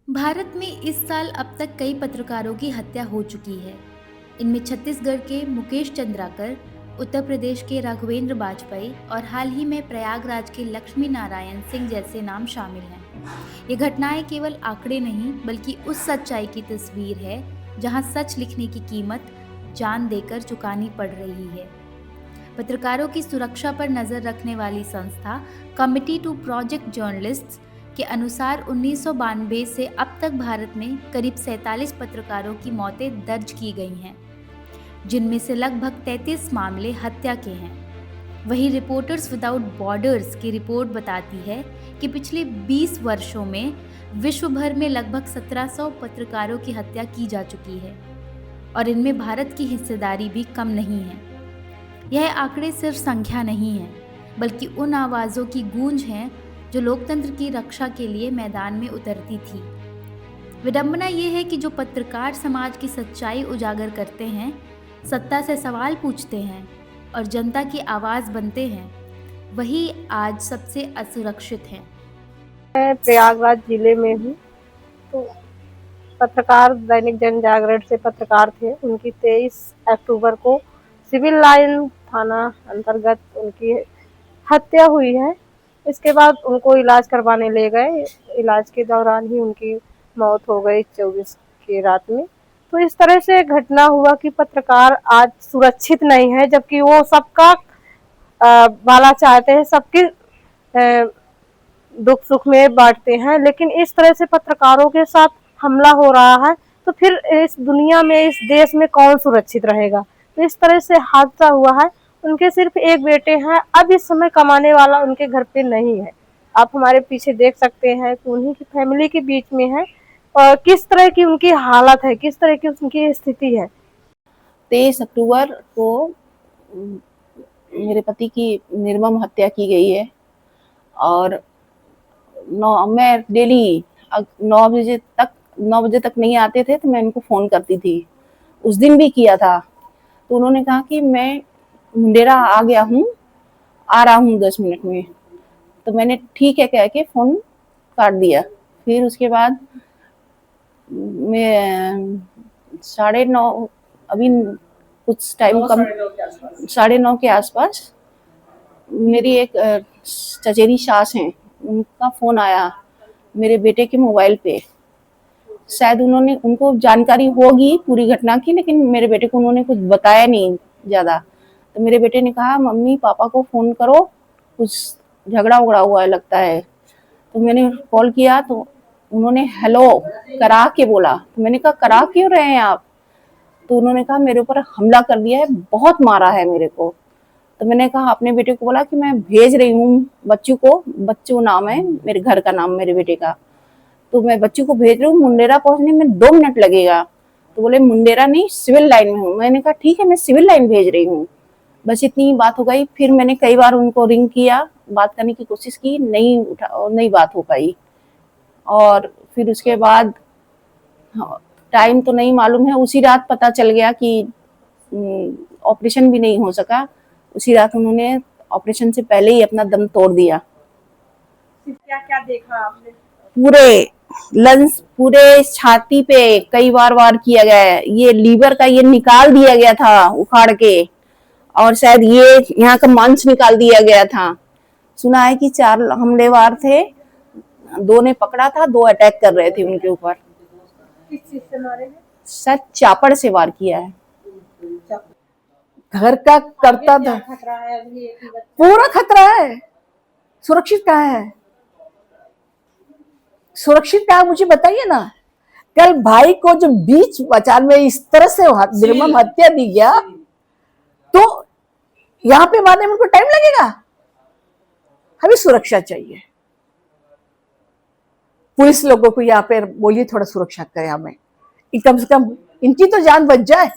भारत में इस साल अब तक कई पत्रकारों की हत्या हो चुकी है। इनमें छत्तीसगढ़ के मुकेश चंद्राकर, उत्तर प्रदेश के राघवेंद्र बाजपेयी और हाल ही में प्रयागराज के लक्ष्मी नारायण सिंह जैसे नाम शामिल हैं। ये घटनाएं केवल आंकड़े नहीं बल्कि उस सच्चाई की तस्वीर है जहां सच लिखने की कीमत जान देकर चुकानी पड़ रही है। पत्रकारों की सुरक्षा पर नजर रखने वाली संस्था कमिटी टू प्रोटेक्ट जर्नलिस्ट्स के अनुसार 1992 से अब तक भारत में करीब 47 पत्रकारों की मौतें दर्ज की गई हैं, जिनमें से लगभग 33 मामले हत्या के हैं। वहीं रिपोर्टर्स विदाउट बॉर्डर्स की रिपोर्ट बताती है कि पिछले 20 वर्षों में विश्व भर में लगभग 1700 पत्रकारों की हत्या की जा चुकी है और इनमें भारत की हिस्सेदारी भी कम नहीं है। यह आंकड़े सिर्फ संख्या नहीं है, बल्कि उन आवाज़ों की गूंज है जो लोकतंत्र की रक्षा के लिए मैदान में उतरती थी। विडंबना ये है कि जो पत्रकार समाज की सच्चाई उजागर करते हैं, सत्ता से सवाल पूछते हैं और जनता की आवाज़ बनते हैं, वही आज सबसे असुरक्षित हैं। मैं प्रयागराज जिले में हूँ। तो पत्रकार दैनिक जन जागरण से पत्रकार थे। उनकी 23 अक्टूबर को सिविल लाइन थाना अंतर्गत उनकी हत्या हुई है। इसके बाद उनको इलाज करवाने ले गए। इलाज के दौरान ही उनकी मौत हो गई 24 की रात में। तो इस तरह से घटना हुआ कि पत्रकार आज सुरक्षित नहीं है, जबकि वो सबका भला चाहते हैं, सबकी दुख सुख में बांटते हैं, लेकिन इस तरह से पत्रकारों के साथ हमला हो रहा है तो फिर इस दुनिया में, इस देश में कौन सुरक्षित रहेगा। तो इस तरह से हादसा हुआ है। उनके सिर्फ एक बेटे हैं। अब इस समय कमाने वाला उनके घर पे नहीं है। आप हमारे पीछे देख सकते हैं कि उन्हीं की फैमिली के बीच में है और किस तरह की उनकी हालत है, किस तरह की उनकी स्थिति है। 23 अक्टूबर को मेरे पति की निर्मम हत्या की गई है और मैं डेली 9 बजे तक नहीं आते थे तो मैं इनको फ़ोन करती थी। उस दिन भी किया था तो उन्होंने कहा कि मैं मुंडेरा आ गया हूँ, आ रहा हूँ 10 मिनट में। तो मैंने ठीक है कह के फ़ोन काट दिया। फिर उसके बाद मैं 9:30 अभी कुछ टाइम कम 9:30 के आसपास मेरी एक चचेरी सास हैं, उनका फ़ोन आया मेरे बेटे के मोबाइल पे। शायद उनको जानकारी होगी पूरी घटना की, लेकिन मेरे बेटे को उन्होंने कुछ बताया नहीं ज़्यादा। तो मेरे बेटे ने कहा मम्मी पापा को फ़ोन करो, कुछ झगड़ा उगड़ा हुआ है लगता है। तो मैंने कॉल किया तो उन्होंने हेलो करा के बोला। तो मैंने कहा करा क्यों रहे हैं आप? तो उन्होंने कहा मेरे ऊपर हमला कर दिया है, बहुत मारा है मेरे को। तो मैंने कहा अपने बेटे को बोला कि मैं भेज रही हूँ बच्चू नाम है मेरे घर का नाम, मेरे बेटे का। तो मैं बच्चू को भेज रही हूँ, मुंडेरा पहुंचने में 2 मिनट लगेगा। तो बोले मुंडेरा नहीं, सिविल लाइन में हूँ। मैंने कहा ठीक है, मैं सिविल लाइन भेज रही हूँ। बस इतनी ही बात हो गई। फिर मैंने कई बार उनको रिंग किया, बात करने की कोशिश की, नहीं उठा और नहीं बात हो पाई। और फिर उसके बाद टाइम तो नहीं मालूम है, उसी रात पता चल गया कि ऑपरेशन भी नहीं हो सका। उसी रात उन्होंने ऑपरेशन से पहले ही अपना दम तोड़ दिया। क्या क्या देखा आपने? पूरे लंग्स, पूरे छाती पे कई बार वार किया गया है। ये लीवर का ये निकाल दिया गया था उखाड़ के, और शायद ये यहाँ का मांस निकाल दिया गया था। सुना है कि 4 हमलेवार थे, 2 ने पकड़ा था, 2 अटैक कर रहे थे उनके ऊपर। किस चीज से मारे हैं? शायद चापड़ से वार किया है। घर का करता था, खतरा है अभी? पूरा खतरा है। सुरक्षित कहाँ है? सुरक्षित कहाँ, मुझे बताइए ना। कल भाई को जो बीच बाजार में इस तरह से निर्मम हत्या दी गया, तो यहाँ पे मारने में उनको टाइम लगेगा। हमें सुरक्षा चाहिए। पुलिस लोगों को यहाँ पे बोलिए थोड़ा सुरक्षा करे हमें, कम से कम इनकी तो जान बच जाए।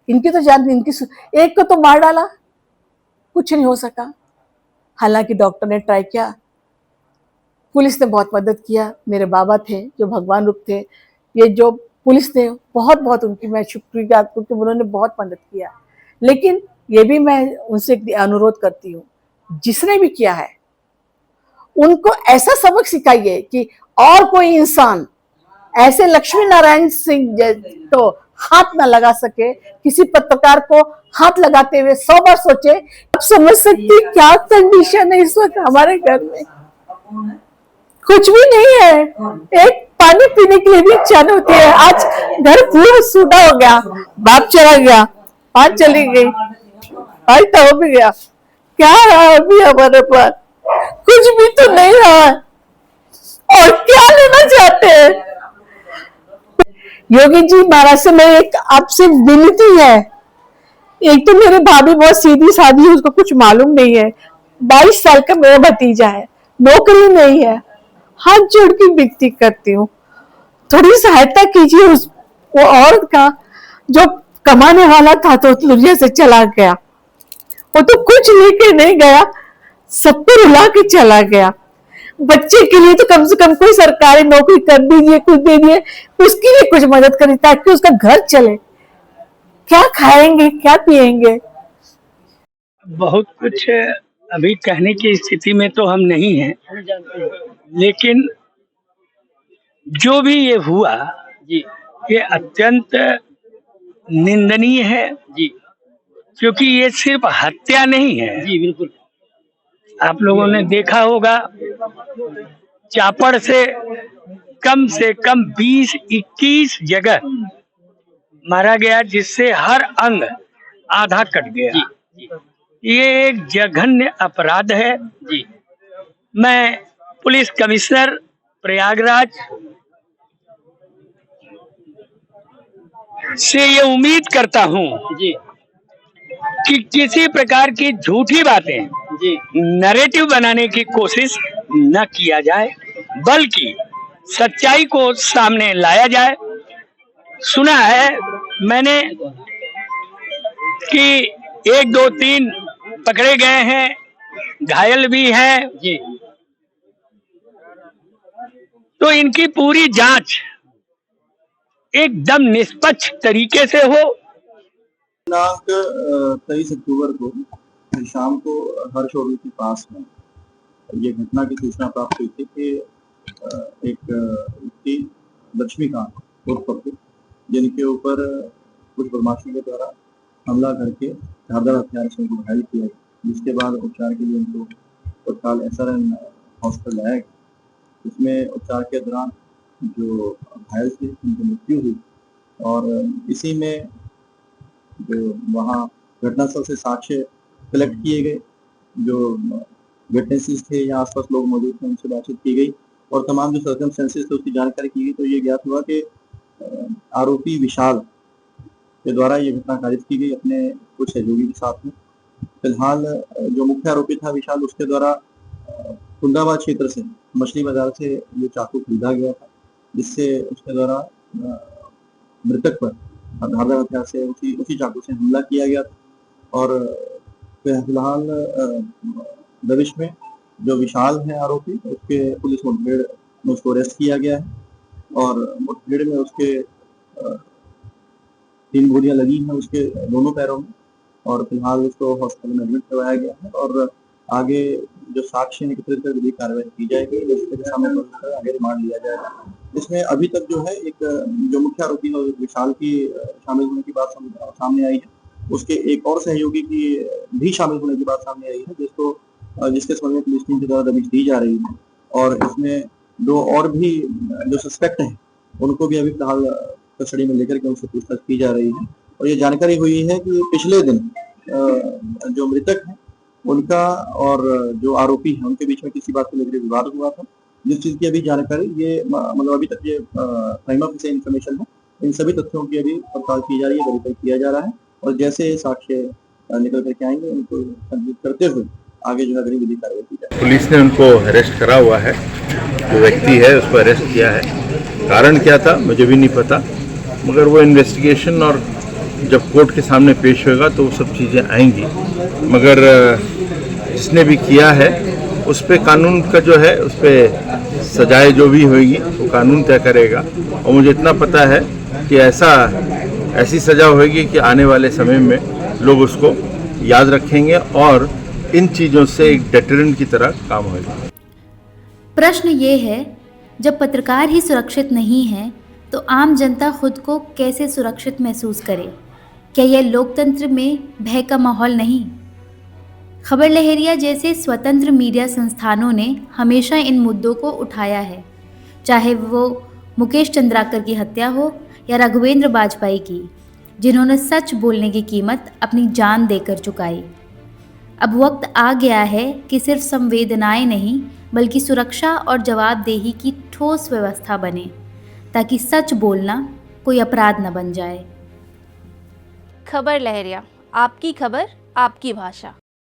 इनकी एक को तो मार डाला, कुछ नहीं हो सका। हालांकि डॉक्टर ने ट्राई किया, पुलिस ने बहुत मदद किया। मेरे बाबा थे जो भगवान रूप थे, ये जो पुलिस ने बहुत उनकी मैं शुक्रिया, क्योंकि उन्होंने बहुत मदद किया। लेकिन ये भी मैं उनसे अनुरोध करती हूँ, जिसने भी किया है उनको ऐसा सबक सिखाइए कि और कोई इंसान ऐसे लक्ष्मी नारायण सिंह तो हाथ न लगा सके, किसी पत्रकार को हाथ लगाते हुए 100 बार सोचे। अब समझ सकती क्या कंडीशन है इस वक्त हमारे घर में। कुछ भी नहीं है, एक पानी पीने के लिए भी इच्छा नहीं होती है। आज घर पूरा सूखा हो गया, बाप चला गया, माँ चली गई, भाई तो हो भी गया, क्या रहा अभी हमारे पास? कुछ भी तो नहीं रहा, और क्या लेना चाहते हैं? योगी जी महाराज से मैं एक आपसे विनती है, एक तो मेरे भाभी बहुत सीधी सादी है, उसको कुछ मालूम नहीं है, 22 साल का मेरा भतीजा है, नौकरी नहीं है, हाथ जोड़ के विनती करती हूँ, थोड़ी सहायता कीजिए उस वो औरत का जो कमाने वाला था तो दुनिया से चला गया। वो तो कुछ लेके नहीं गया, सबको रुला के चला गया। बच्चे के लिए तो कम से कम कोई सरकारी नौकरी कर दीजिए, कुछ दे दिए, उसके लिए कुछ मदद करिए ताकि उसका घर चले। क्या खाएंगे, क्या पिएंगे? बहुत कुछ अभी कहने की स्थिति में तो हम नहीं हैं, लेकिन जो भी ये हुआ ये अत्यंत निंदनीय है जी, क्योंकि ये सिर्फ हत्या नहीं है जी। बिल्कुल, आप लोगों ने देखा होगा चापड़ से कम 20-21 जगह मारा गया, जिससे हर अंग आधा कट गया जी। ये एक जघन्य अपराध है जी। मैं पुलिस कमिश्नर प्रयागराज से ये उम्मीद करता हूँ जी कि किसी प्रकार की झूठी बातें जी नैरेटिव बनाने की कोशिश न किया जाए, बल्कि सच्चाई को सामने लाया जाए। सुना है मैंने कि 1, 2, 3 पकड़े गए हैं, घायल भी हैं जी। तो इनकी पूरी जांच एकदम निष्पक्ष तरीके से हो। दिनांक 23 अक्टूबर को शाम को हर्षोड़ी के पास में ये घटना की सूचना प्राप्त हुई थी कि एक व्यक्ति लक्ष्मीकांत उर्फ पप्पू, जिनके ऊपर कुछ बदमाशों के द्वारा हमला करके धारदार हथियार से उनको घायल किया, जिसके बाद उपचार के लिए उनको तत्काल SRN हॉस्पिटल लाया गया। इसमें उपचार के दौरान जो घायल थे उनकी मृत्यु हुई, और इसी में जो वहाँ घटनास्थल से साक्ष्य कलेक्ट किए गए, जो विटनेसेस थे या आसपास लोग मौजूद थे, उनसे बातचीत की गई और तमाम जो सर्कमस्टेंसेस थे उसकी जानकारी की गई। तो ये ज्ञात हुआ कि आरोपी विशाल के द्वारा ये घटना कारित की गई अपने कुछ सहयोगी के साथ में। फिलहाल जो मुख्य आरोपी था विशाल, उसके द्वारा कुंदाबाद क्षेत्र से मछली बाजार से ये चाकू खरीदा गया था, जिससे उसके द्वारा मृतक पर धारदार हथियार से उसी चाकू से हमला किया गया था। और फिलहाल दबिश में जो विशाल है आरोपी, उसके पुलिस मुठभेड़ में उसको अरेस्ट किया गया है, और मुठभेड़ में उसके 3 गोलियां लगी हैं उसके दोनों पैरों में, और फिलहाल उसको हॉस्पिटल में एडमिट करवाया गया है। और आगे जो साक्ष्य एकत्रित कर विधिक कार्रवाई की जाएगी, उसके सामने आगे रिमांड लिया जाएगा। इसमें अभी तक जो है एक जो मुख्य आरोपी है विशाल की शामिल होने की बात सामने आई है, उसके एक और सहयोगी की भी शामिल होने की बात सामने आई है, जिसके संबंध में पुलिस टीम के द्वारा दबिश दी जा रही है। और इसमें 2 और भी जो सस्पेक्ट हैं उनको भी अभी फिलहाल कस्टडी में लेकर के उनसे पूछताछ की जा रही है। और ये जानकारी हुई है कि पिछले दिन जो मृतक है उनका और जो आरोपी है उनके बीच में किसी बात को लेकर विवाद हुआ था, जिस चीज की अभी जानकारी ये मतलब अभी तक ये प्राइम ऑफिस इन्फॉर्मेशन है। इन सभी तथ्यों की अभी पड़ताल की जा रही है, वेरीफाई किया जा रहा है, और जैसे साक्ष्य निकल करके आएंगे उनको संबोधित करते हुए आगे जो है अगली विधि कार्रवाई की जाए। पुलिस ने उनको अरेस्ट करा हुआ है, जो व्यक्ति है उसको अरेस्ट किया है। कारण क्या था मुझे भी नहीं पता, मगर वो इन्वेस्टिगेशन और जब कोर्ट के सामने पेश होगा तो वो सब चीज़ें आएंगी। मगर जिसने भी किया है उस पर कानून का जो है उस पर सजाएं जो भी होगी वो कानून तय करेगा। और मुझे इतना पता है कि ऐसी सज़ा होगी कि आने वाले समय में लोग उसको याद रखेंगे और इन चीज़ों से एक डेटरेंट की तरह काम होगा। प्रश्न ये है, जब पत्रकार ही सुरक्षित नहीं है तो आम जनता खुद को कैसे सुरक्षित महसूस करे? क्या यह लोकतंत्र में भय का माहौल नहीं? खबर लहरिया जैसे स्वतंत्र मीडिया संस्थानों ने हमेशा इन मुद्दों को उठाया है, चाहे वो मुकेश चंद्राकर की हत्या हो या राघवेंद्र बाजपेयी की, जिन्होंने सच बोलने की कीमत अपनी जान देकर चुकाई। अब वक्त आ गया है कि सिर्फ संवेदनाएं नहीं बल्कि सुरक्षा और जवाबदेही की ठोस व्यवस्था बने, ताकि सच बोलना कोई अपराध न बन जाए। खबर लहरिया, आपकी खबर, आपकी भाषा।